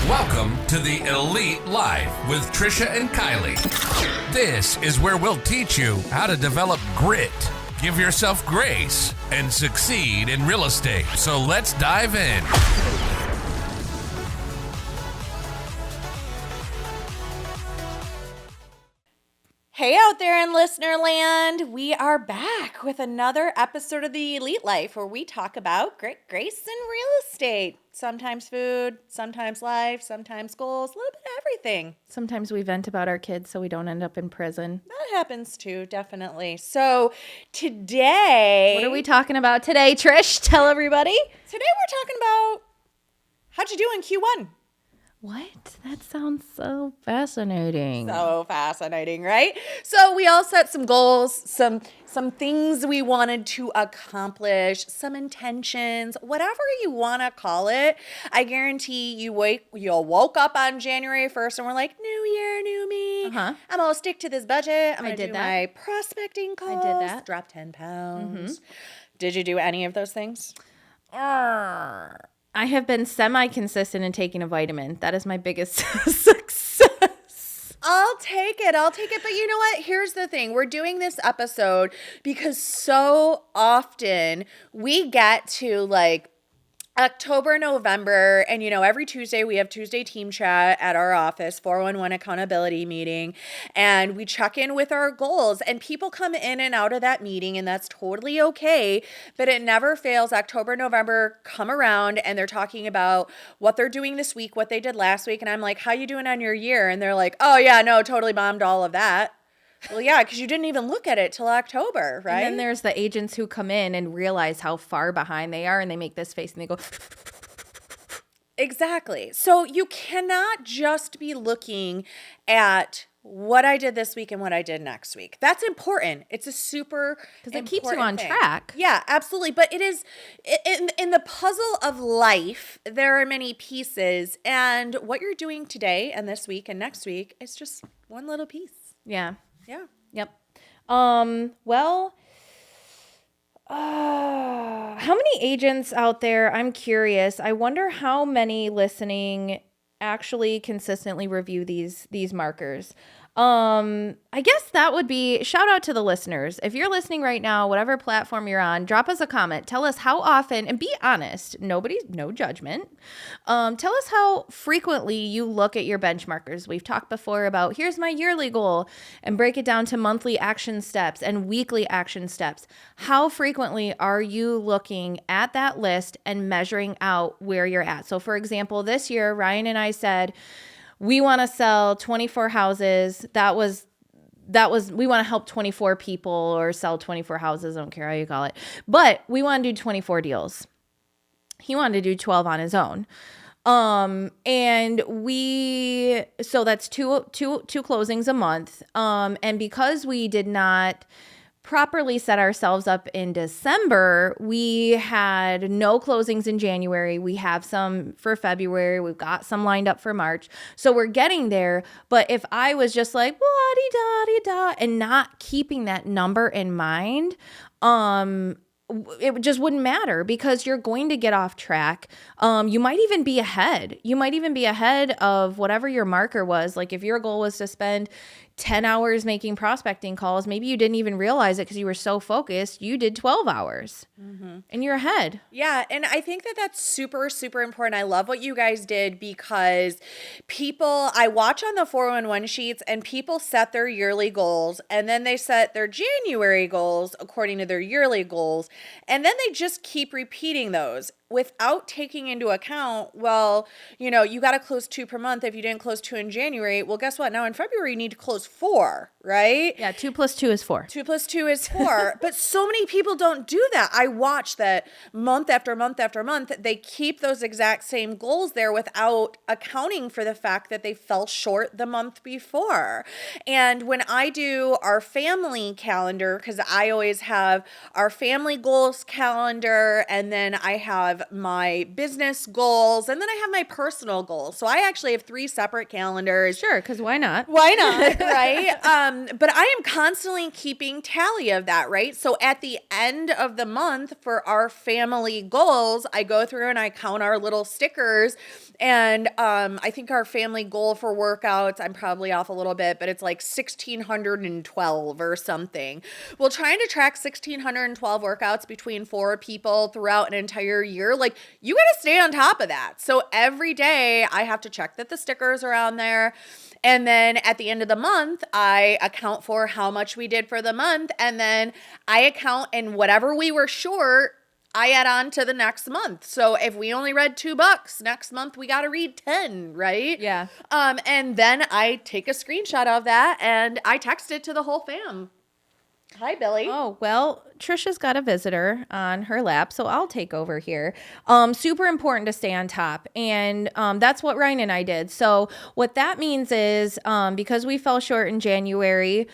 Welcome to the Elite Life with Trisha and Kylee. This is where we'll teach you how to develop grit, give yourself grace, and succeed in real estate. So let's dive in. Hey out there in listener land, we are back with another episode of the Elite Life where we talk about grit, grace, and real estate. Sometimes food, sometimes life, sometimes goals, a little bit of everything. Sometimes we vent about our kids so we don't end up in prison. That happens too, definitely. So today... What are we talking about today, Trish? Tell everybody. Today we're talking about how'd you do in Q1? What? That sounds so fascinating. So fascinating, right? So we all set some goals, some things we wanted to accomplish, some intentions, whatever you want to call it. I guarantee you woke up on January 1st and we're like, new year, new me. I'm going to stick to this budget. I'm going to do my prospecting calls. I did that. Drop 10 pounds. Did you do any of those things? I have been semi-consistent in taking a vitamin. That is my biggest success. I'll take it. But you know what? Here's the thing. We're doing this episode because so often we get to like October, November, and every Tuesday we have Tuesday team chat at our office, 411 accountability meeting, and we check in with our goals, and people come in and out of that meeting, and that's totally okay, but it never fails. October, November come around, and they're talking about what they're doing this week, what they did last week, and I'm like, how you doing on your year? And they're like, oh yeah, no, totally bombed all of that. Well, yeah, because you didn't even look at it till October, right? And then there's the agents who come in and realize how far behind they are, and they make this face and they go... Exactly. So you cannot just be looking at what I did this week and what I did next week. That's important. It's a super because it keeps you on track. Yeah, absolutely. But it is in the puzzle of life, there are many pieces, and what you're doing today and this week and next week is just one little piece. Yeah. Yeah. Yep. How many agents out there? I'm curious. I wonder how many listening actually consistently review these markers. I guess that would be shout out to the listeners. If you're listening right now, whatever platform you're on, drop us a comment. Tell us how often, and be honest. No judgment. Tell us how frequently you look at your benchmarkers. We've talked before about here's my yearly goal and break it down to monthly action steps and weekly action steps. How frequently are you looking at that list and measuring out where you're at? So for example, this year, Ryan and I said, we want to sell 24 houses. That was we want to help 24 people or sell 24 houses. I don't care how you call it. But we want to do 24 deals. He wanted to do 12 on his own. So that's two closings a month. And because we did not properly set ourselves up in December, we had no closings in January. We have some for February. We've got some lined up for March. So we're getting there. But if I was just like, blah-de-da-de-da, and not keeping that number in mind, it just wouldn't matter because you're going to get off track. You might even be ahead. You might even be ahead of whatever your marker was. Like if your goal was to spend 10 hours making prospecting calls, maybe you didn't even realize it because you were so focused. You did 12 hours and you're ahead. Yeah. And I think that that's super, super important. I love what you guys did because I watch on the 411 sheets and people set their yearly goals and then they set their January goals according to their yearly goals. And then they just keep repeating those without taking into account, well, you got to close 2 per month. If you didn't close 2 in January, well, guess what? Now in February, you need to close 4, right? Yeah, 2 plus 2 is 4. 2 plus 2 is 4. But so many people don't do that. I watch that month after month after month, they keep those exact same goals there without accounting for the fact that they fell short the month before. And when I do our family calendar, because I always have our family goals calendar, and then I have my business goals, and then I have my personal goals. So I actually have 3 separate calendars. Sure, because why not? Why not, right? But I am constantly keeping tally of that, right? So at the end of the month for our family goals, I go through and I count our little stickers. And I think our family goal for workouts, I'm probably off a little bit, but it's like 1,612 or something. Well, trying to track 1,612 workouts between 4 people throughout an entire year, like you got to stay on top of that. So every day I have to check that the stickers are on there. And then at the end of the month, I account for how much we did for the month. And then I account in whatever we were short, I add on to the next month. So if we only read 2 books, next month we got to read 10, right? Yeah. And then I take a screenshot of that and I text it to the whole fam. Hi, Billy. Oh, well, Trisha's got a visitor on her lap, so I'll take over here. Super important to stay on top. And that's what Ryan and I did. So what that means is because we fell short in January,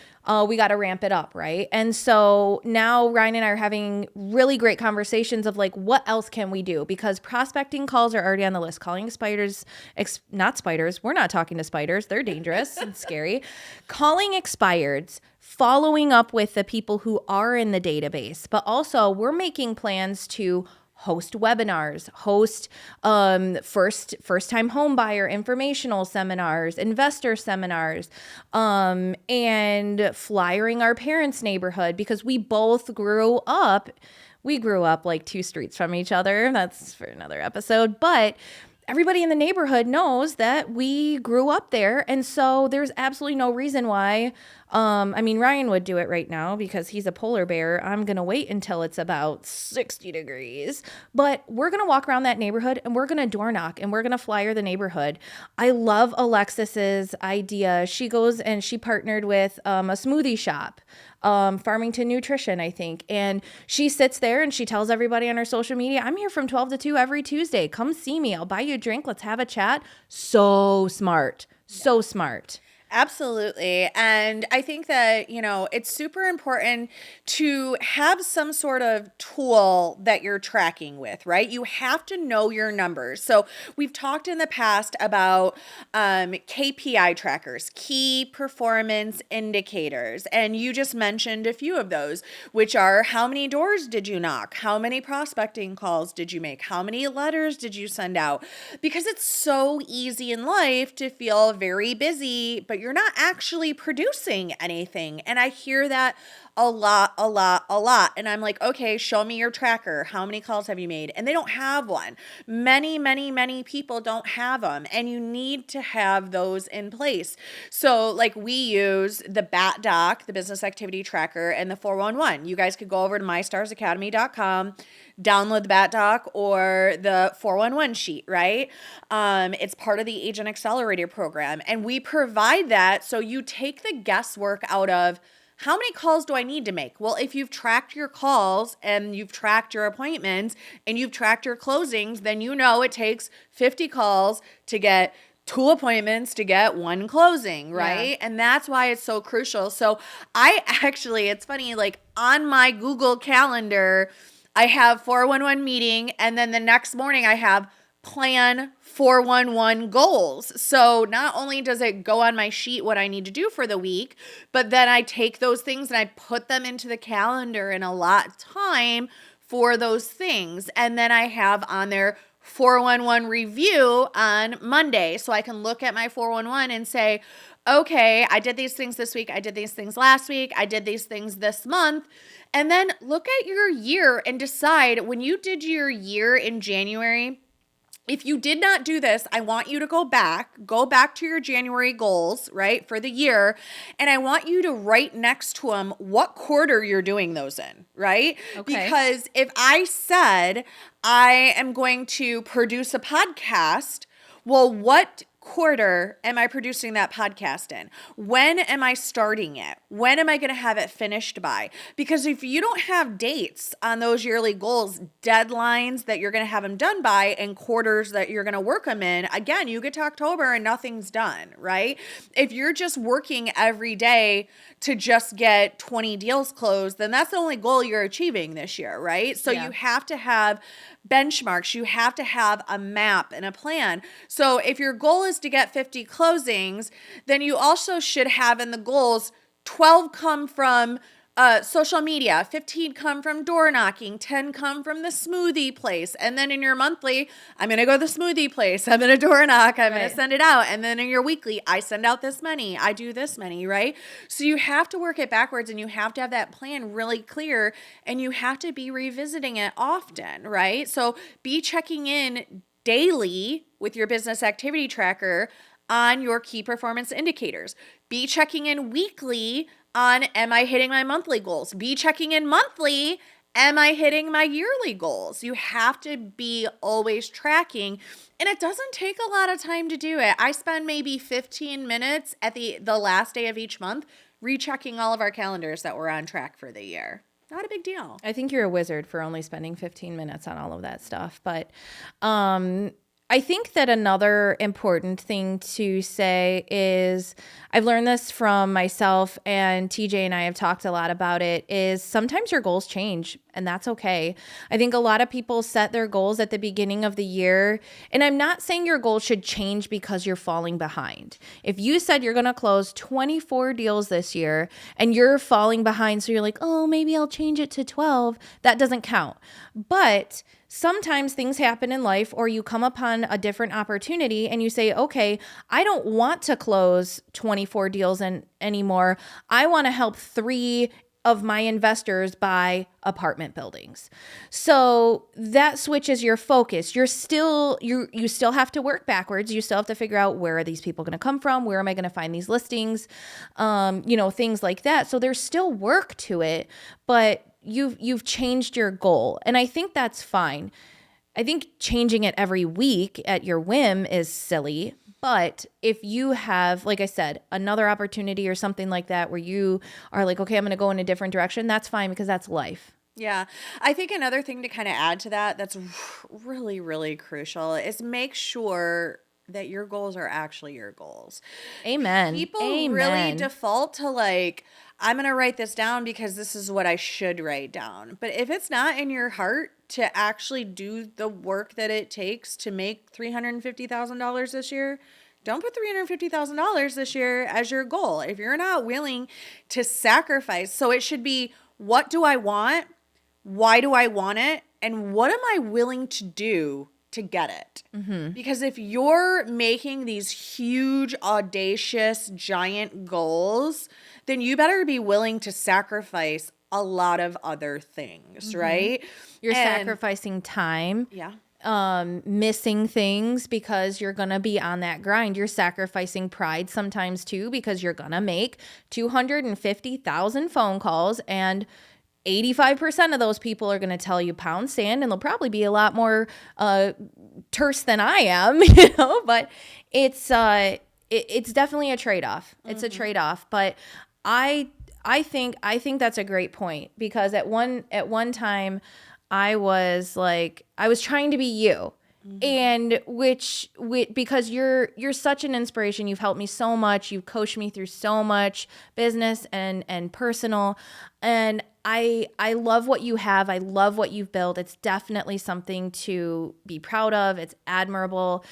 we got to ramp it up, right? And so now Ryan and I are having really great conversations of like, what else can we do? Because prospecting calls are already on the list. Calling spiders, not spiders. We're not talking to spiders. They're dangerous and scary. Calling expireds, following up with the people who are in the database, but also we're making plans to host webinars, host first-time home buyer informational seminars, investor seminars, and flyering our parents' neighborhood because we both grew up. We grew up like 2 streets from each other. That's for another episode, but everybody in the neighborhood knows that we grew up there. And so there's absolutely no reason why. Ryan would do it right now because he's a polar bear. I'm going to wait until it's about 60 degrees. But we're going to walk around that neighborhood and we're going to door knock and we're going to flyer the neighborhood. I love Alexis's idea. She goes and she partnered with a smoothie shop. Farmington Nutrition, I think. And she sits there and she tells everybody on her social media, I'm here from 12 to 2 every Tuesday. Come see me. I'll buy you a drink. Let's have a chat. So smart. So smart. Absolutely. And I think that, it's super important to have some sort of tool that you're tracking with, right? You have to know your numbers. So we've talked in the past about KPI trackers, key performance indicators. And you just mentioned a few of those, which are how many doors did you knock? How many prospecting calls did you make? How many letters did you send out? Because it's so easy in life to feel very busy, but you're not actually producing anything. And I hear that a lot. And I'm like, okay, show me your tracker. How many calls have you made? And they don't have one. Many people don't have them. And you need to have those in place. So like we use the BAT doc, the business activity tracker, and the 411. You guys could go over to mystarsacademy.com, download the BAT doc or the 411 sheet, right? It's part of the Agent Accelerator program. And we provide that so you take the guesswork out of how many calls do I need to make? Well, if you've tracked your calls and you've tracked your appointments and you've tracked your closings, then you know it takes 50 calls to get 2 appointments to get 1 closing, right? Yeah. And that's why it's so crucial. So it's funny, like on my Google Calendar, I have 411 meeting, and then the next morning I have plan 411 goals. So not only does it go on my sheet what I need to do for the week, but then I take those things and I put them into the calendar and allot time for those things. And then I have on there 411 review on Monday. So I can look at my 411 and say, okay, I did these things this week. I did these things last week. I did these things this month. And then look at your year and decide when you did your year in January, if you did not do this, I want you to go back to your January goals, right, for the year. And I want you to write next to them what quarter you're doing those in, right? Okay. Because if I said I am going to produce a podcast, well, what quarter am I producing that podcast in? When am I starting it? When am I going to have it finished by? Because if you don't have dates on those yearly goals, deadlines that you're going to have them done by, and quarters that you're going to work them in, again, you get to October and nothing's done, right? If you're just working every day to just get 20 deals closed, then that's the only goal you're achieving this year, right? So you have to have benchmarks. You have to have a map and a plan. So if your goal is to get 50 closings, then you also should have in the goals 12 come from social media, 15 come from door knocking, 10 come from the smoothie place. And then in your monthly, I'm going to go to the smoothie place. I'm going to door knock. I'm going to send it out. And then in your weekly, I send out this many. I do this many, right? So you have to work it backwards and you have to have that plan really clear and you have to be revisiting it often, right? So be checking in daily with your business activity tracker on your key performance indicators. Be checking in weekly on, am I hitting my monthly goals? Be checking in monthly, am I hitting my yearly goals? You have to be always tracking, and it doesn't take a lot of time to do it. I spend maybe 15 minutes at the last day of each month rechecking all of our calendars that we're on track for the year. Not a big deal. I think you're a wizard for only spending 15 minutes on all of that stuff. But I think that another important thing to say is, I've learned this from myself, and TJ and I have talked a lot about it, is sometimes your goals change, and that's okay. I think a lot of people set their goals at the beginning of the year, and I'm not saying your goals should change because you're falling behind. If you said you're going to close 24 deals this year and you're falling behind, so you're like, oh, maybe I'll change it to 12, that doesn't count. But sometimes things happen in life, or you come upon a different opportunity and you say, okay, I don't want to close 24 deals anymore. I want to help 3 of my investors buy apartment buildings. So that switches your focus. You still have to work backwards. You still have to figure out, where are these people going to come from? Where am I going to find these listings? Things like that. So there's still work to it, but you've changed your goal. And I think that's fine. I think changing it every week at your whim is silly. But if you have, like I said, another opportunity or something like that where you are like, okay, I'm going to go in a different direction, that's fine, because that's life. Yeah. I think another thing to kind of add to that's really, really crucial is make sure that your goals are actually your goals. Amen. People really default to like, I'm going to write this down because this is what I should write down. But if it's not in your heart to actually do the work that it takes to make $350,000 this year, don't put $350,000 this year as your goal. If you're not willing to sacrifice, so it should be, what do I want? Why do I want it? And what am I willing to do to get it? Mm-hmm. Because if you're making these huge, audacious, giant goals, then you better be willing to sacrifice a lot of other things, right? You're sacrificing time. Yeah. Missing things because you're going to be on that grind. You're sacrificing pride sometimes too, because you're going to make 250,000 phone calls, and 85% of those people are going to tell you pound sand, and they'll probably be a lot more terse than I am, but it's definitely a trade-off. It's a trade-off, but I think that's a great point, because at one time I was trying to be you. And which because you're such an inspiration. You've helped me so much. You've coached me through so much business and personal. And I love what you have. I love what you've built. It's definitely something to be proud of. It's admirable.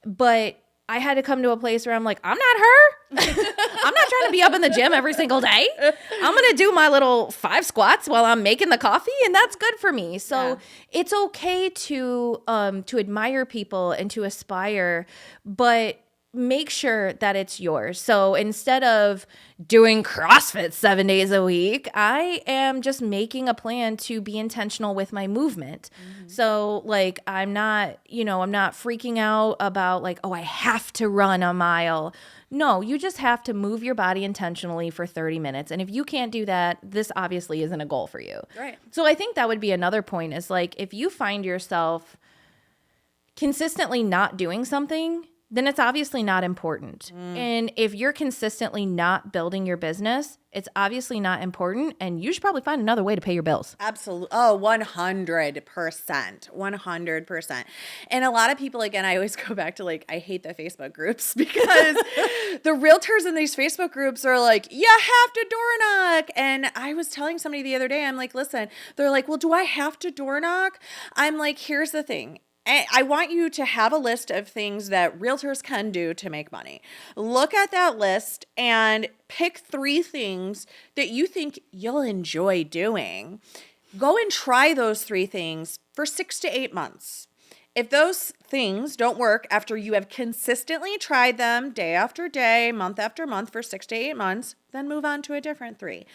But I had to come to a place where I'm like, I'm not her. I'm not trying to be up in the gym every single day. I'm going to do my little 5 squats while I'm making the coffee, and that's good for me. So it's okay to admire people and to aspire, but make sure that it's yours. So instead of doing CrossFit 7 days a week, I am just making a plan to be intentional with my movement. Mm-hmm. So like, I'm not freaking out about like, oh, I have to run a mile. No, you just have to move your body intentionally for 30 minutes. And if you can't do that, this obviously isn't a goal for you. Right. So I think that would be another point, is like, if you find yourself consistently not doing something, then it's obviously not important. And if you're consistently not building your business, it's obviously not important, and you should probably find another way to pay your bills. Absolutely. Oh, 100%. 100%. And a lot of people, again, I always go back to like, I hate the Facebook groups because the realtors in these Facebook groups are like, you have to door knock. And I was telling somebody the other day, I'm like, listen, they're like, well, do I have to door knock? I'm like, here's the thing. I want you to have a list of things that realtors can do to make money. Look at that list and pick 3 things that you think you'll enjoy doing. Go and try those 3 things for 6 to 8 months. If those things don't work after you have consistently tried them day after day, month after month for 6 to 8 months, then move on to a different 3.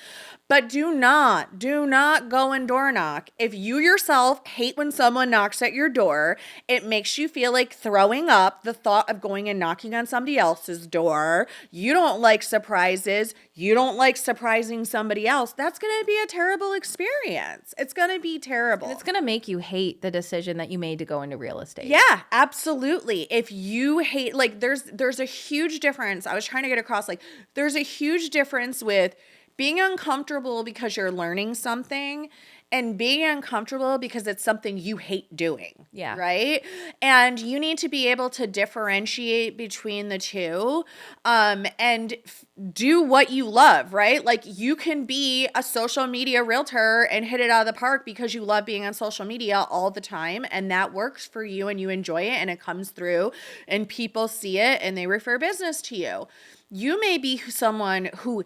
But do not go and door knock. If you yourself hate when someone knocks at your door, it makes you feel like throwing up the thought of going and knocking on somebody else's door. You don't like surprises. You don't like surprising somebody else. That's going to be a terrible experience. It's going to be terrible. And it's going to make you hate the decision that you made to go into real estate. Yeah, absolutely. If you hate, like, there's a huge difference. I was trying to get across, like, there's a huge difference with being uncomfortable because you're learning something and being uncomfortable because it's something you hate doing. Yeah. Right? And you need to be able to differentiate between the two, and do what you love, right? Like, you can be a social media realtor and hit it out of the park because you love being on social media all the time, and that works for you and you enjoy it and it comes through and people see it and they refer business to you. You may be someone who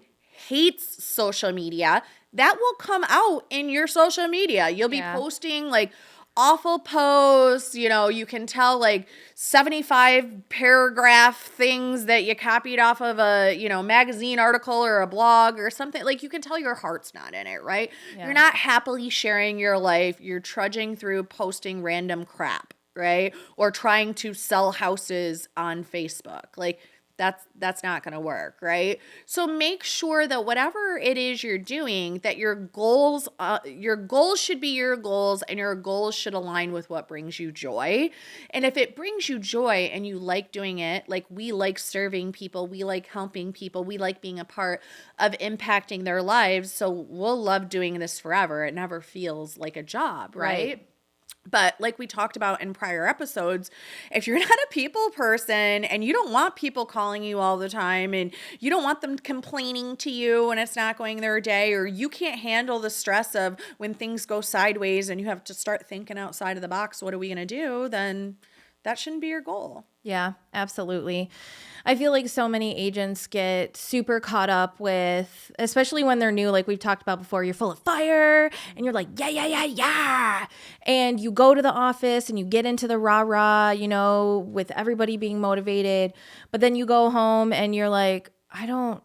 hates social media. That will come out in your social media. You'll be posting like awful posts, you can tell like 75 paragraph things that you copied off of a, magazine article or a blog or something. Like, you can tell your heart's not in it, right? Yeah. You're not happily sharing your life. You're trudging through posting random crap, right? Or trying to sell houses on Facebook. Like, that's not going to work, right? So make sure that whatever it is you're doing, that your goals should be your goals, and your goals should align with what brings you joy. And if it brings you joy and you like doing it, like we like serving people, we like helping people, we like being a part of impacting their lives, so we'll love doing this forever. It never feels like a job, right? But like we talked about in prior episodes, if you're not a people person and you don't want people calling you all the time and you don't want them complaining to you when it's not going their day, or you can't handle the stress of when things go sideways and you have to start thinking outside of the box, what are we going to do? Then that shouldn't be your goal. Yeah, absolutely. I feel like so many agents get super caught up with, especially when they're new, like we've talked about before, you're full of fire and you're like, yeah. And you go to the office and you get into the rah-rah, with everybody being motivated. But then you go home and you're like, I don't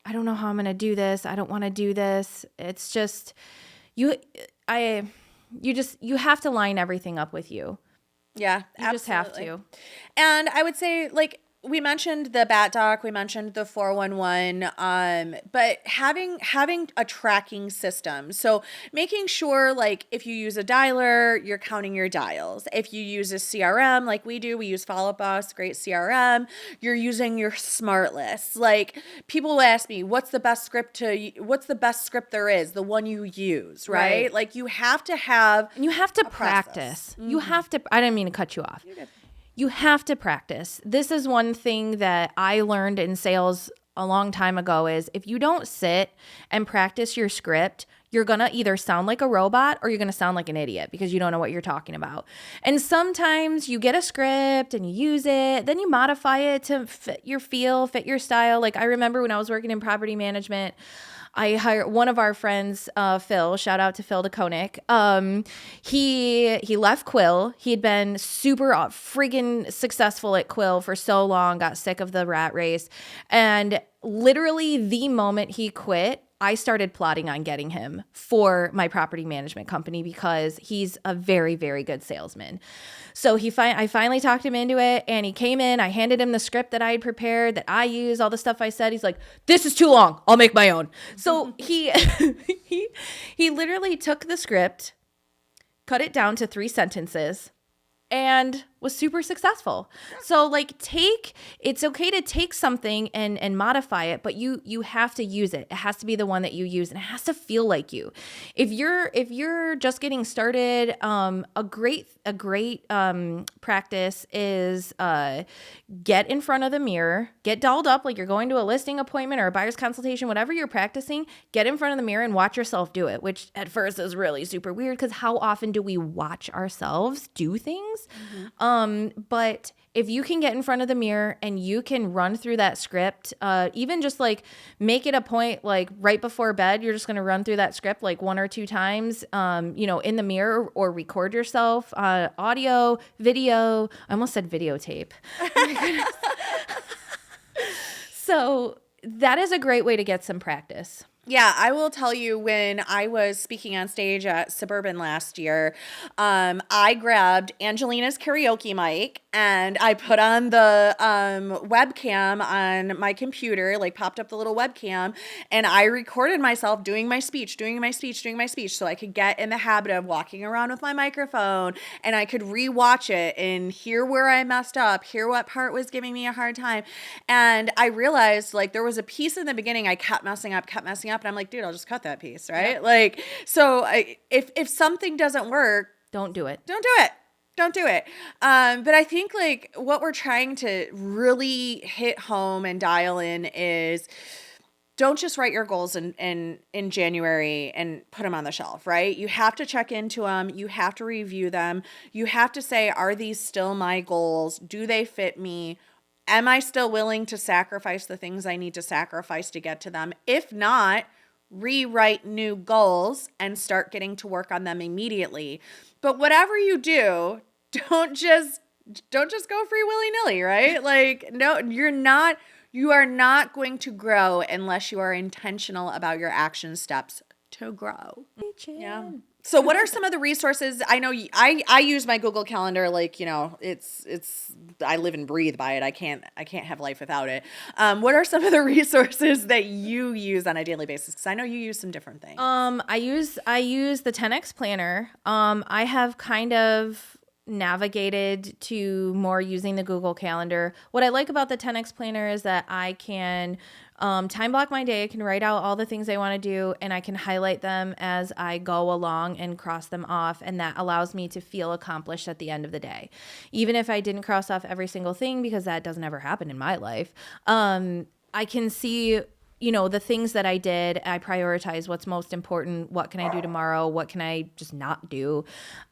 know how I'm going to do this. I don't want to do this. It's just, you have to line everything up with you. Yeah, you just have to. And I would say, like, we mentioned the BAT doc, we mentioned the 411, but having a tracking system. So making sure, like, if you use a dialer, you're counting your dials. If you use a CRM, like we do, we use Follow Up Boss, great CRM, you're using your smart lists. Like, people will ask me, what's the best script there is, the one you use, right? Like, you have to have and you have to practice. Mm-hmm. You have to, I didn't mean to cut you off. You have to practice. This is one thing that I learned in sales a long time ago is if you don't sit and practice your script, you're going to either sound like a robot or you're going to sound like an idiot because you don't know what you're talking about. And sometimes you get a script and you use it, then you modify it to fit your feel, fit your style. Like, I remember when I was working in property management, I hired one of our friends, Phil, shout out to Phil DeConick. He left Quill. He'd been super friggin' successful at Quill for so long, got sick of the rat race. And literally the moment he quit, I started plotting on getting him for my property management company because he's a very, very good salesman. So I finally talked him into it, and he came in. I handed him the script that I had prepared, that I use, all the stuff I said. He's like, "This is too long. I'll make my own." So he literally took the script, cut it down to 3 sentences, and was super successful. So like it's okay to take something and modify it, but you have to use it. It has to be the one that you use, and it has to feel like you. If you're just getting started, a great practice is get in front of the mirror, get dolled up like you're going to a listing appointment or a buyer's consultation, whatever you're practicing, get in front of the mirror and watch yourself do it, which at first is really super weird because how often do we watch ourselves do things? But if you can get in front of the mirror and you can run through that script, even just like make it a point, like right before bed, you're just going to run through that script like 1 or 2 times, in the mirror, or record yourself, audio, video. I almost said videotape. So that is a great way to get some practice. Yeah, I will tell you, when I was speaking on stage at Suburban last year, I grabbed Angelina's karaoke mic and I put on the webcam on my computer, like popped up the little webcam, and I recorded myself doing my speech so I could get in the habit of walking around with my microphone, and I could rewatch it and hear where I messed up, hear what part was giving me a hard time. And I realized like there was a piece in the beginning I kept messing up. And I'm like, dude, I'll just cut that piece, right? Yeah. Like, so if something doesn't work, don't do it. Don't do it. But I think like what we're trying to really hit home and dial in is don't just write your goals in January and put them on the shelf, right? You have to check into them. You have to review them. You have to say, are these still my goals? Do they fit me? Am I still willing to sacrifice the things I need to sacrifice to get to them? If not, rewrite new goals and start getting to work on them immediately. But whatever you do, don't just go free willy-nilly, right? Like, no, you are not going to grow unless you are intentional about your action steps to grow. Yeah. So what are some of the resources? I know I use my Google Calendar, like, it's I live and breathe by it. I can't have life without it. What are some of the resources that you use on a daily basis? Because I know you use some different things. I use the 10X planner. I have kind of navigated to more using the Google Calendar. What I like about the 10X planner is that I can time block my day. I can write out all the things I want to do, and I can highlight them as I go along and cross them off. And that allows me to feel accomplished at the end of the day. Even if I didn't cross off every single thing, because that doesn't ever happen in my life, I can see, the things that I did. I prioritize what's most important. What can I do tomorrow? What can I just not do?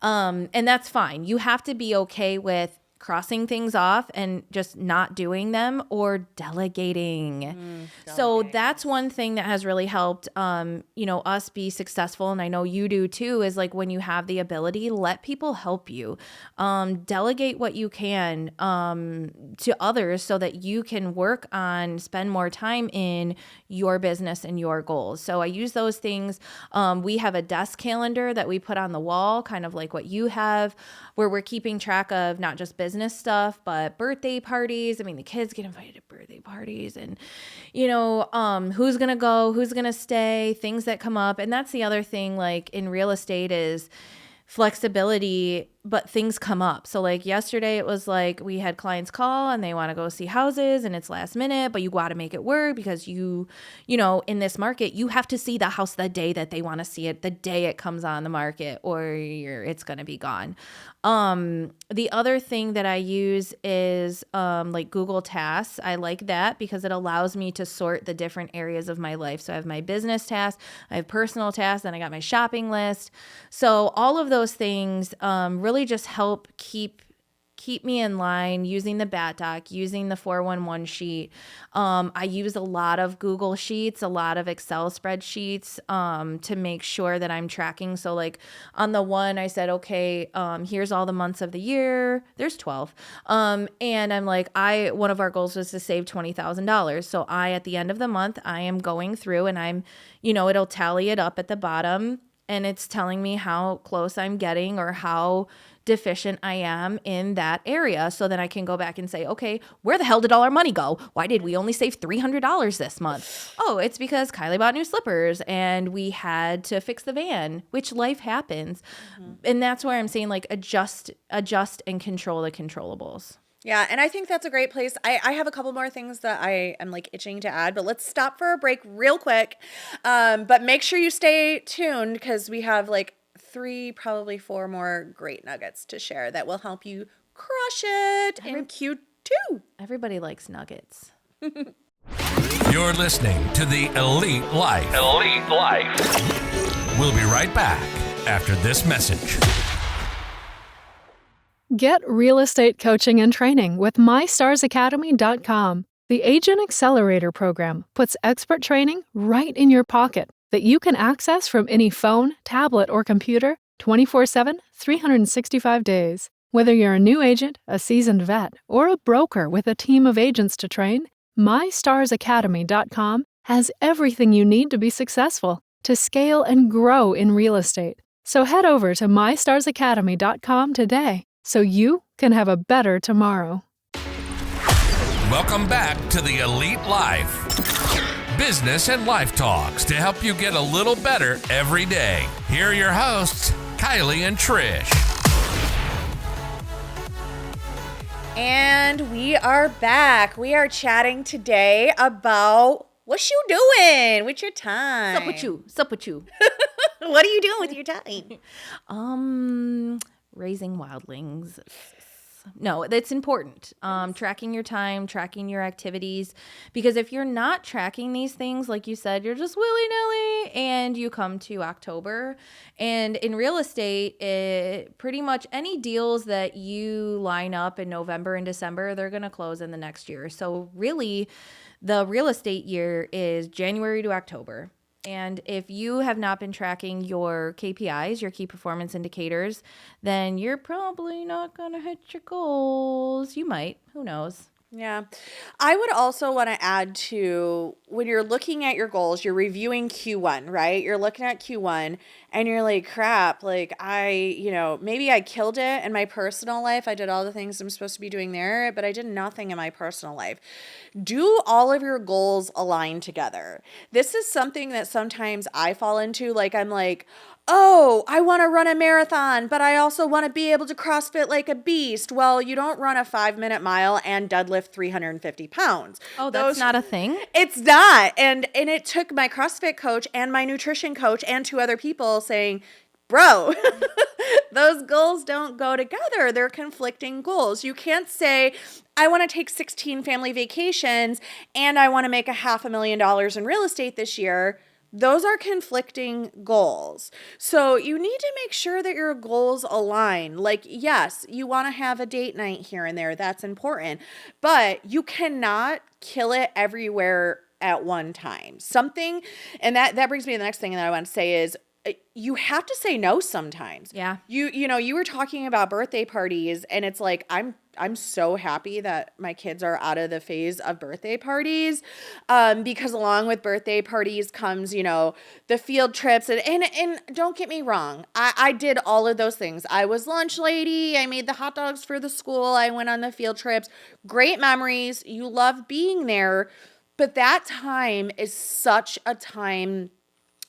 And that's fine. You have to be okay with crossing things off and just not doing them, or delegating. So that's one thing that has really helped, us be successful. And I know you do too, is like when you have the ability, let people help you, delegate what you can, to others so that you can spend more time in your business and your goals. So I use those things. We have a desk calendar that we put on the wall, kind of like what you have, where we're keeping track of not just business stuff, but birthday parties. I mean, the kids get invited to birthday parties, and, who's going to go, who's going to stay, things that come up. And that's the other thing, like in real estate, is flexibility, but things come up. So like yesterday, it was like we had clients call and they want to go see houses and it's last minute, but you got to make it work because in this market, you have to see the house the day that they want to see it, the day it comes on the market, or it's going to be gone. The other thing that I use is like Google Tasks. I like that because it allows me to sort the different areas of my life. So I have my business tasks, I have personal tasks, then I got my shopping list. So all of those things really just help keep me in line, using the BAT doc, using the 411 sheet. I use a lot of Google Sheets, a lot of Excel spreadsheets to make sure that I'm tracking. So like on the one, I said, okay, here's all the months of the year. There's 12. And I'm like, one of our goals was to save $20,000. So at the end of the month, I am going through and I'm, it'll tally it up at the bottom. And it's telling me how close I'm getting or how deficient I am in that area. So then I can go back and say, okay, where the hell did all our money go? Why did we only save $300 this month? Oh, it's because Kylie bought new slippers and we had to fix the van, which life happens. And that's where I'm saying like adjust and control the controllables. Yeah, and I think that's a great place. I have a couple more things that I am like itching to add, but let's stop for a break real quick. But make sure you stay tuned because we have like 3, probably 4 more great nuggets to share that will help you crush it in Q2. Everybody likes nuggets. You're listening to The Elite Life. Elite Life. We'll be right back after this message. Get real estate coaching and training with MyStarsAcademy.com. The Agent Accelerator program puts expert training right in your pocket that you can access from any phone, tablet, or computer 24/7, 365 days. Whether you're a new agent, a seasoned vet, or a broker with a team of agents to train, MyStarsAcademy.com has everything you need to be successful, to scale and grow in real estate. So head over to MyStarsAcademy.com today so you can have a better tomorrow. Welcome back to The Elite Life. Business and life talks to help you get a little better every day. Here are your hosts, Kylie and Trish. And we are back. We are chatting today about what you doing with your time. Sup with you. What are you doing with your time? Raising wildlings. No, that's important. Tracking your time, tracking your activities, because if you're not tracking these things, like you said, you're just willy-nilly and you come to October. And in real estate, pretty much any deals that you line up in November and December, they're going to close in the next year. So really, the real estate year is January to October. And if you have not been tracking your KPIs, your key performance indicators, then you're probably not going to hit your goals. You might. Who knows? Yeah. I would also want to add to when you're looking at your goals, you're reviewing Q1, right? You're looking at Q1 and you're like, crap, like maybe I killed it in my personal life. I did all the things I'm supposed to be doing there, but I did nothing in my personal life. Do all of your goals align together? This is something that sometimes I fall into. Like, I'm like, oh, I want to run a marathon, but I also want to be able to CrossFit like a beast. Well, you don't run a 5-minute mile and deadlift 350 pounds. Oh, that's not a thing? It's not. And it took my CrossFit coach and my nutrition coach and 2 other people saying, bro, those goals don't go together. They're conflicting goals. You can't say, I want to take 16 family vacations and I want to make $500,000 in real estate this year. Those are conflicting goals. So you need to make sure that your goals align. Like, yes, you want to have a date night here and there. That's important. But you cannot kill it everywhere at one time. And that brings me to the next thing that I want to say is you have to say no sometimes. Yeah. You were talking about birthday parties and it's like, I'm so happy that my kids are out of the phase of birthday parties, because along with birthday parties comes, the field trips. And don't get me wrong, I did all of those things. I was lunch lady. I made the hot dogs for the school. I went on the field trips. Great memories. You love being there. But that time is such a time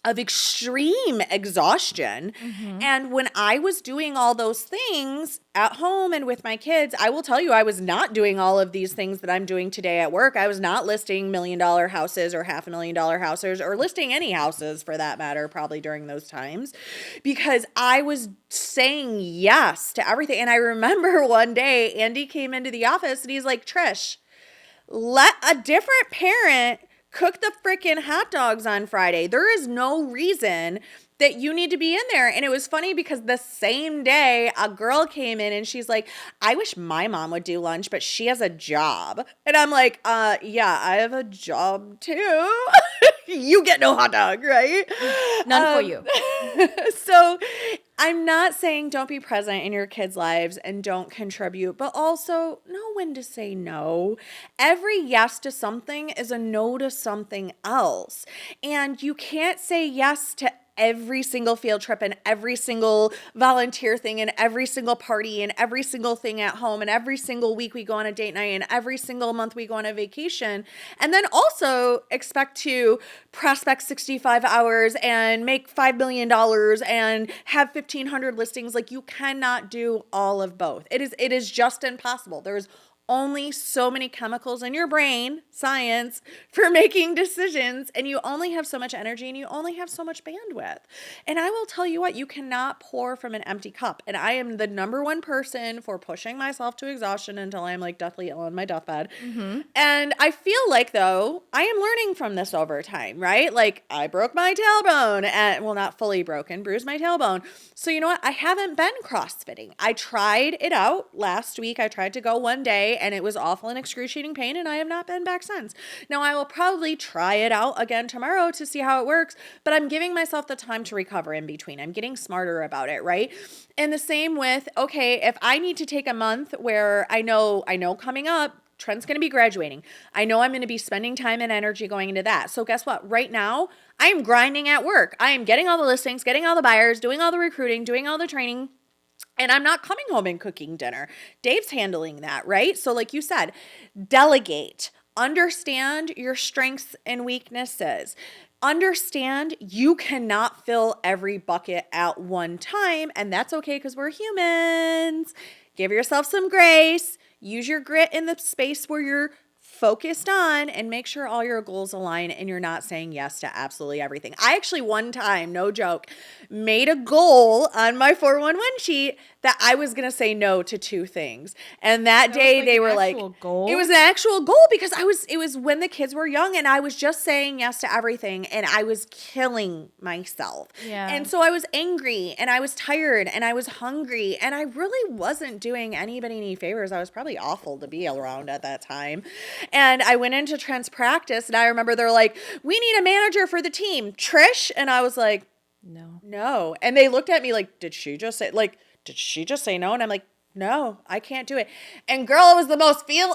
of extreme exhaustion. Mm-hmm. And when I was doing all those things at home and with my kids, I will tell you, I was not doing all of these things that I'm doing today at work. I was not listing $1 million houses or $500,000 houses or listing any houses for that matter, probably during those times, because I was saying yes to everything. And I remember one day Andy came into the office and he's like, Trish, let a different parent cook the freaking hot dogs on Friday. There is no reason that you need to be in there. And it was funny because the same day a girl came in and she's like, I wish my mom would do lunch, but she has a job. And I'm like, yeah, I have a job too. You get no hot dog, right? None for you. So I'm not saying don't be present in your kids' lives and don't contribute, but also know when to say no. Every yes to something is a no to something else. And you can't say yes to every single field trip and every single volunteer thing and every single party and every single thing at home and every single week we go on a date night and every single month we go on a vacation. And then also expect to prospect 65 hours and make $5 million and have 1,500 listings. Like, you cannot do all of both. It is just impossible. There's only so many chemicals in your brain, science, for making decisions, and you only have so much energy and you only have so much bandwidth. And I will tell you what, you cannot pour from an empty cup. And I am the number one person for pushing myself to exhaustion until I'm like deathly ill on my deathbed. Mm-hmm. And I feel like, though, I am learning from this over time, right? Like, I broke my tailbone, and well, not fully broken, bruised my tailbone. So you know what? I haven't been CrossFitting. I tried it out last week. I tried to go one day and it was awful and excruciating pain, and I have not been back since. Now, I will probably try it out again tomorrow to see how it works, but I'm giving myself the time to recover in between. I'm getting smarter about it, right? And the same with, okay, if I need to take a month where I know coming up, Trent's going to be graduating. I know I'm going to be spending time and energy going into that. So guess what? Right now, I am grinding at work. I am getting all the listings, getting all the buyers, doing all the recruiting, doing all the training. And I'm not coming home and cooking dinner. Dave's handling that, right? So like you said, delegate, understand your strengths and weaknesses. Understand you cannot fill every bucket at one time, and that's okay because we're humans. Give yourself some grace. Use your grit in the space where you're focused on, and make sure all your goals align and you're not saying yes to absolutely everything. I actually one time, no joke, made a goal on my 411 sheet that I was going to say no to 2 things. And that day they were like, goal? It was an actual goal because it was when the kids were young and I was just saying yes to everything and I was killing myself. Yeah. And so I was angry and I was tired and I was hungry and I really wasn't doing anybody any favors. I was probably awful to be around at that time. And I went into Trent's practice and I remember they're like, we need a manager for the team, Trish. And I was like, no. And they looked at me like, did she just say no? And I'm like, no, I can't do it. And girl, it was the most freeing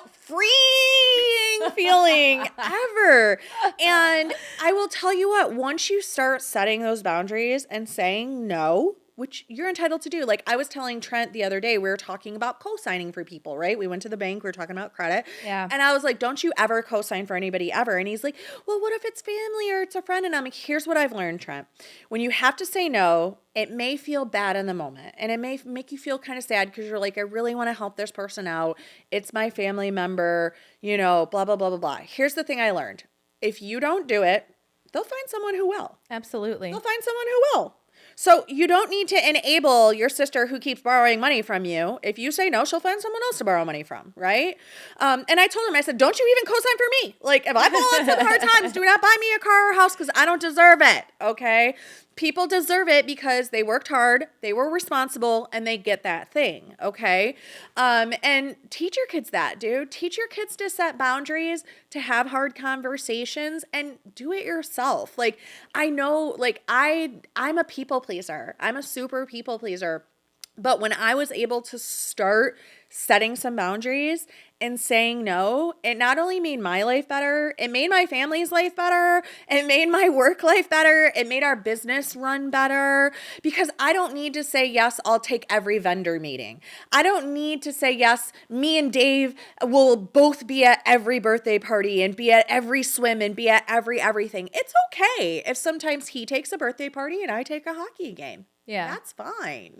feeling ever. And I will tell you what, once you start setting those boundaries and saying no, which you're entitled to do. Like I was telling Trent the other day, we were talking about co-signing for people, right? We went to the bank, we were talking about credit. Yeah. And I was like, don't you ever co-sign for anybody ever. And he's like, well, what if it's family or it's a friend? And I'm like, here's what I've learned, Trent. When you have to say no, it may feel bad in the moment and it may make you feel kind of sad because you're like, I really want to help this person out. It's my family member, blah, blah, blah, blah, blah. Here's the thing I learned. If you don't do it, they'll find someone who will. Absolutely. They'll find someone who will. So you don't need to enable your sister who keeps borrowing money from you. If you say no, she'll find someone else to borrow money from, right? And I told him, I said, don't you even co-sign for me. Like if I fall into the hard times, do not buy me a car or a house because I don't deserve it, okay? People deserve it because they worked hard, they were responsible, and they get that thing, okay? And teach your kids that, dude. Teach your kids to set boundaries, to have hard conversations, and do it yourself. Like, I know, like, I'm a people pleaser. I'm a super people pleaser. But when I was able to start setting some boundaries and saying no, it not only made my life better, it made my family's life better, it made my work life better, it made our business run better, because I don't need to say, yes, I'll take every vendor meeting. I don't need to say, yes, me and Dave will both be at every birthday party and be at every swim and be at everything. It's okay if sometimes he takes a birthday party and I take a hockey game. Yeah. That's fine,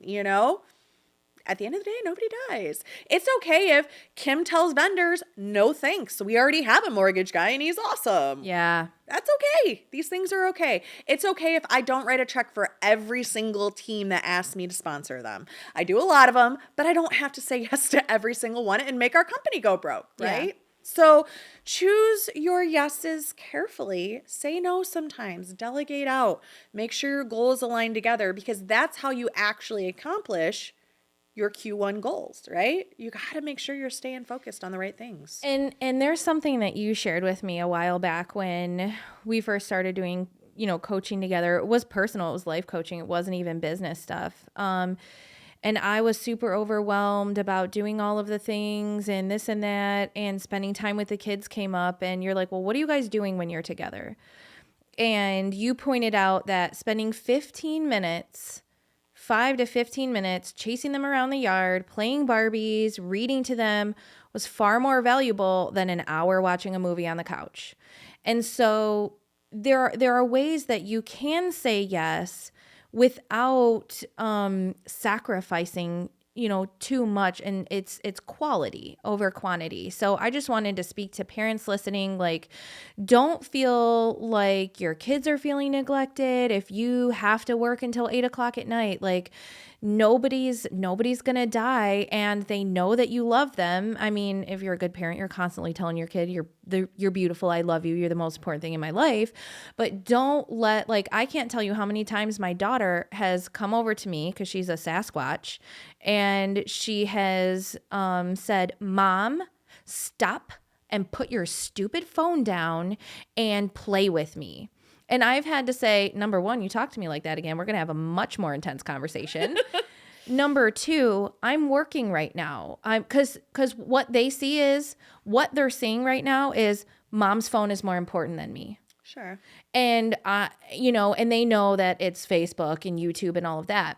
At the end of the day, nobody dies. It's okay if Kim tells vendors, no thanks. We already have a mortgage guy and he's awesome. Yeah. That's okay. These things are okay. It's okay if I don't write a check for every single team that asks me to sponsor them. I do a lot of them, but I don't have to say yes to every single one and make our company go broke, right? Yeah. So choose your yeses carefully. Say no sometimes. Delegate out. Make sure your goals align together because that's how you actually accomplish your Q1 goals, right? You got to make sure you're staying focused on the right things. And there's something that you shared with me a while back when we first started doing, coaching together. It was personal. It was life coaching. It wasn't even business stuff. And I was super overwhelmed about doing all of the things and this and that, and spending time with the kids came up, and you're like, well, what are you guys doing when you're together? And you pointed out that spending 15 minutes, 5 to 15 minutes, chasing them around the yard, playing Barbies, reading to them was far more valuable than an hour watching a movie on the couch. And so there are ways that you can say yes without sacrificing too much, and it's quality over quantity. So I just wanted to speak to parents listening, like, don't feel like your kids are feeling neglected if you have to work until 8 o'clock at night. Like, nobody's gonna die, and they know that you love them. I mean, if you're a good parent, you're constantly telling your kid, you're beautiful, I love you, you're the most important thing in my life. But don't let, like, I can't tell you how many times my daughter has come over to me, because she's a Sasquatch, and she has said, Mom, stop and put your stupid phone down and play with me. And I've had to say, number one, you talk to me like that again, we're going to have a much more intense conversation. Number two, I'm working right now. Because what they see is, what they're seeing right now is Mom's phone is more important than me. Sure. And, and they know that it's Facebook and YouTube and all of that.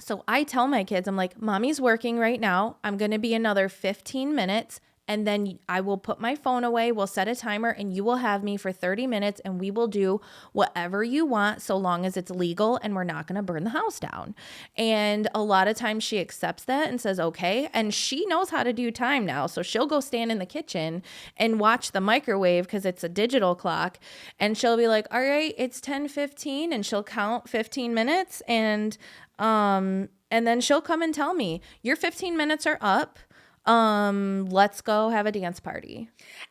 So I tell my kids, I'm like, Mommy's working right now. I'm going to be another 15 minutes. And then I will put my phone away. We'll set a timer and you will have me for 30 minutes and we will do whatever you want, so long as it's legal and we're not going to burn the house down. And a lot of times she accepts that and says, okay. And she knows how to do time now. So she'll go stand in the kitchen and watch the microwave, because it's a digital clock. And she'll be like, all right, it's 10:15, and she'll count 15 minutes. And then she'll come and tell me, your 15 minutes are up. Let's go have a dance party.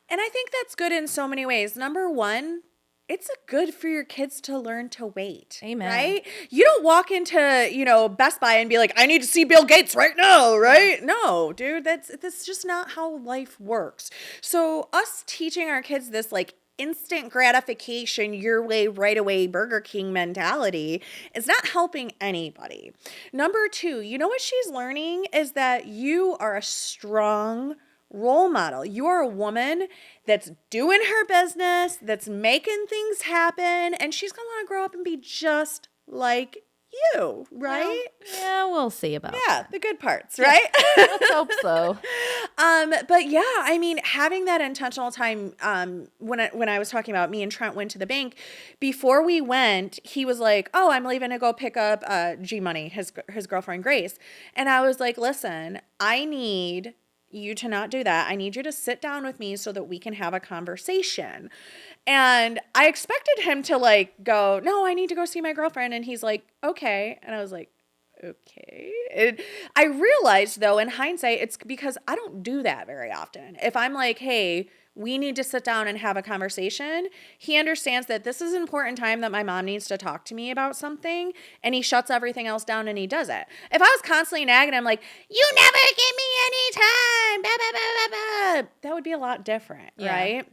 And I think that's good in so many ways. Number one, it's good for your kids to learn to wait. Amen. Right? You don't walk into, Best Buy and be like, I need to see Bill Gates right now, right? Yeah. No, dude, that's just not how life works. So us teaching our kids this, like, instant gratification, your way, right away, Burger King mentality is not helping anybody. Number two, what she's learning is that you are a strong role model. You are a woman that's doing her business, that's making things happen, and she's going to want to grow up and be just like you, right? Well, yeah, we'll see about that. The good parts, right? Let's hope so. But yeah, I mean, having that intentional time, when I was talking about me and Trent went to the bank, before we went, he was like, oh, I'm leaving to go pick up G Money, his girlfriend Grace. And I was like, listen, I need you to not do that. I need you to sit down with me so that we can have a conversation. And I expected him to go, no, I need to go see my girlfriend. And he's like, okay. And I was like, okay. And I realized, though, in hindsight, it's because I don't do that very often. If I'm like, hey, we need to sit down and have a conversation, he understands that this is an important time that my mom needs to talk to me about something, and he shuts everything else down and he does it. If I was constantly nagging him like, you never give me any time, blah, blah, blah, blah, blah, that would be a lot different, right?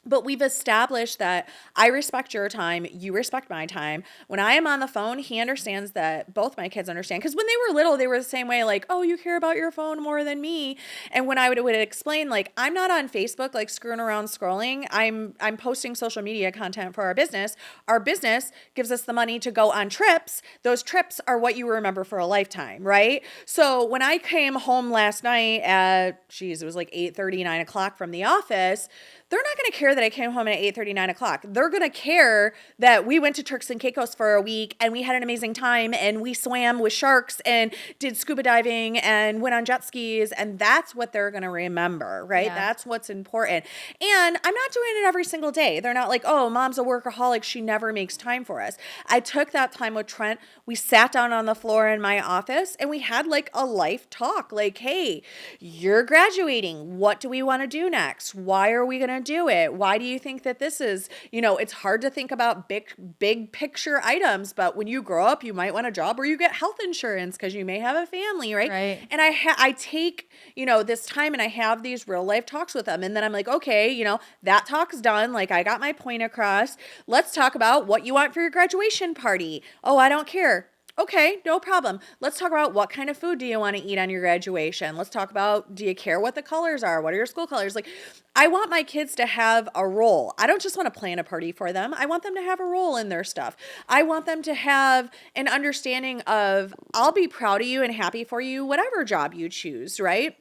But we've established that I respect your time, you respect my time. When I am on the phone, he understands that, both my kids understand. Because when they were little, they were the same way, like, oh, you care about your phone more than me. And when I would explain, like, I'm not on Facebook, like, screwing around scrolling. I'm posting social media content for our business. Our business gives us the money to go on trips. Those trips are what you remember for a lifetime, right? So when I came home last night at, it was like 8:30, 9 o'clock from the office, they're not going to care that I came home at 8:30, 9 o'clock. They're going to care that we went to Turks and Caicos for a week and we had an amazing time and we swam with sharks and did scuba diving and went on jet skis. And that's what they're going to remember, right? Yeah. That's what's important. And I'm not doing it every single day. They're not like, oh, mom's a workaholic, she never makes time for us. I took that time with Trent. We sat down on the floor in my office and we had like a life talk. Like, hey, you're graduating. What do we want to do next? Why are we going to do it? Why do you think that this is, it's hard to think about big picture items, but when you grow up, you might want a job where you get health insurance because you may have a family, right? And I take, this time and I have these real life talks with them. And then I'm like, okay, that talk's done. Like, I got my point across. Let's talk about what you want for your graduation party. Oh, I don't care. Okay, no problem. Let's talk about what kind of food do you want to eat on your graduation? Let's talk about, do you care what the colors are? What are your school colors? Like, I want my kids to have a role. I don't just want to plan a party for them. I want them to have a role in their stuff. I want them to have an understanding of, I'll be proud of you and happy for you, whatever job you choose, right?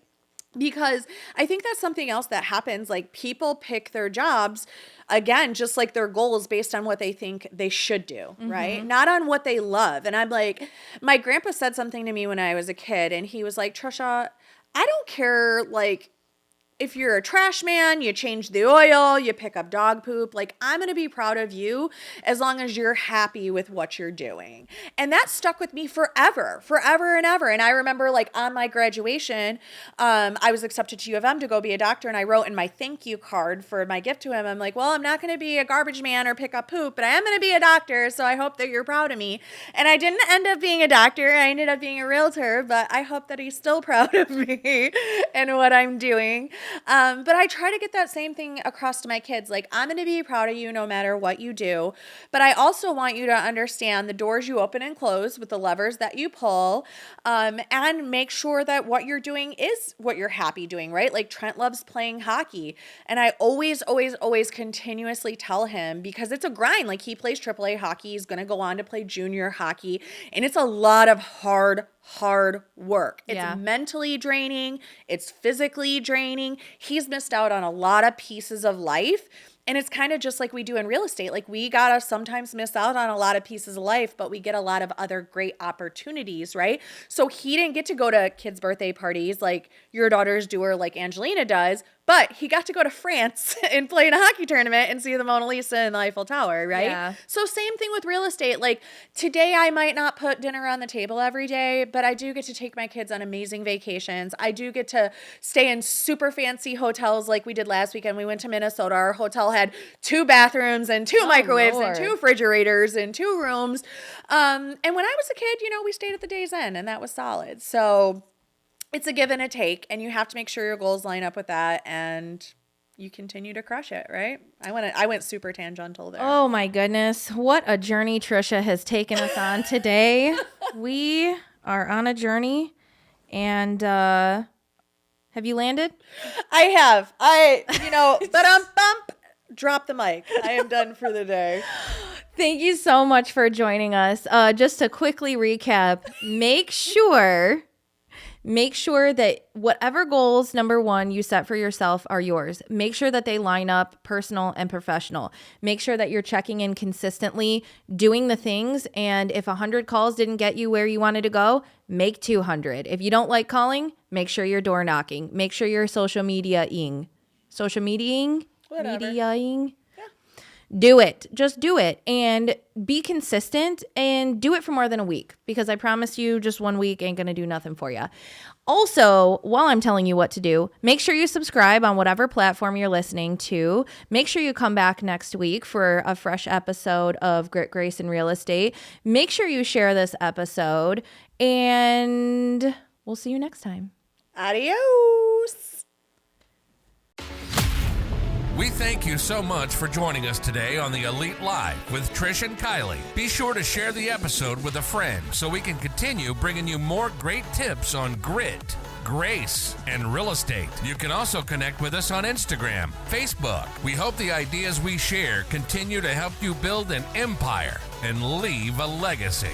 Because I think that's something else that happens. Like, people pick their jobs, again, just like their goals, based on what they think they should do, right? Not on what they love. And I'm like, my grandpa said something to me when I was a kid, and he was like, Trisha, I don't care, like, if you're a trash man, you change the oil, you pick up dog poop, like, I'm going to be proud of you as long as you're happy with what you're doing. And that stuck with me forever and ever. And I remember, like, on my graduation, I was accepted to U of M to go be a doctor, and I wrote in my thank you card for my gift to him, I'm like, well, I'm not going to be a garbage man or pick up poop, but I am going to be a doctor, so I hope that you're proud of me. And I didn't end up being a doctor. I ended up being a realtor, but I hope that he's still proud of me and what I'm doing. But I try to get that same thing across to my kids. Like, I'm going to be proud of you no matter what you do. But I also want you to understand the doors you open and close with the levers that you pull, and make sure that what you're doing is what you're happy doing, right? Like, Trent loves playing hockey. And I always continuously tell him, because it's a grind. Like, he plays AAA hockey. He's going to go on to play junior hockey. And it's a lot of hard work. It's mentally draining. It's physically draining. He's missed out on a lot of pieces of life. And it's kind of just like we do in real estate. Like, we gotta sometimes miss out on a lot of pieces of life, but we get a lot of other great opportunities, right? So he didn't get to go to kids' birthday parties like your daughters do, or like Angelina does, but he got to go to France and play in a hockey tournament and see the Mona Lisa and the Eiffel Tower, right? Yeah. So same thing with real estate. Like, today I might not put dinner on the table every day, but I do get to take my kids on amazing vacations. I do get to stay in super fancy hotels like we did last weekend. We went to Minnesota. Our hotel had 2 bathrooms and 2 microwaves and 2 refrigerators and 2 rooms. And when I was a kid, we stayed at the Days Inn, and that was solid. So it's a give and a take, and you have to make sure your goals line up with that, and you continue to crush it, right? I went super tangential there. Oh my goodness. What a journey Trisha has taken us on today. We are on a journey, and have you landed? I have. Bump, drop the mic. I am done for the day. Thank you so much for joining us. Just to quickly recap, make sure that whatever goals, number one, you set for yourself are yours. Make sure that they line up, personal and professional. Make sure that you're checking in consistently, doing the things. And if 100 calls didn't get you where you wanted to go, make 200. If you don't like calling, make sure you're door knocking. Make sure you're social mediaing. Do it. Just do it, and be consistent, and do it for more than a week, because I promise you just 1 week ain't going to do nothing for you. Also, while I'm telling you what to do, make sure you subscribe on whatever platform you're listening to. Make sure you come back next week for a fresh episode of Grit, Grace, and Real Estate. Make sure you share this episode, and we'll see you next time. Adios. We thank you so much for joining us today on the Elite Live with Trish and Kylee. Be sure to share the episode with a friend so we can continue bringing you more great tips on grit, grace, and real estate. You can also connect with us on Instagram, Facebook. We hope the ideas we share continue to help you build an empire and leave a legacy.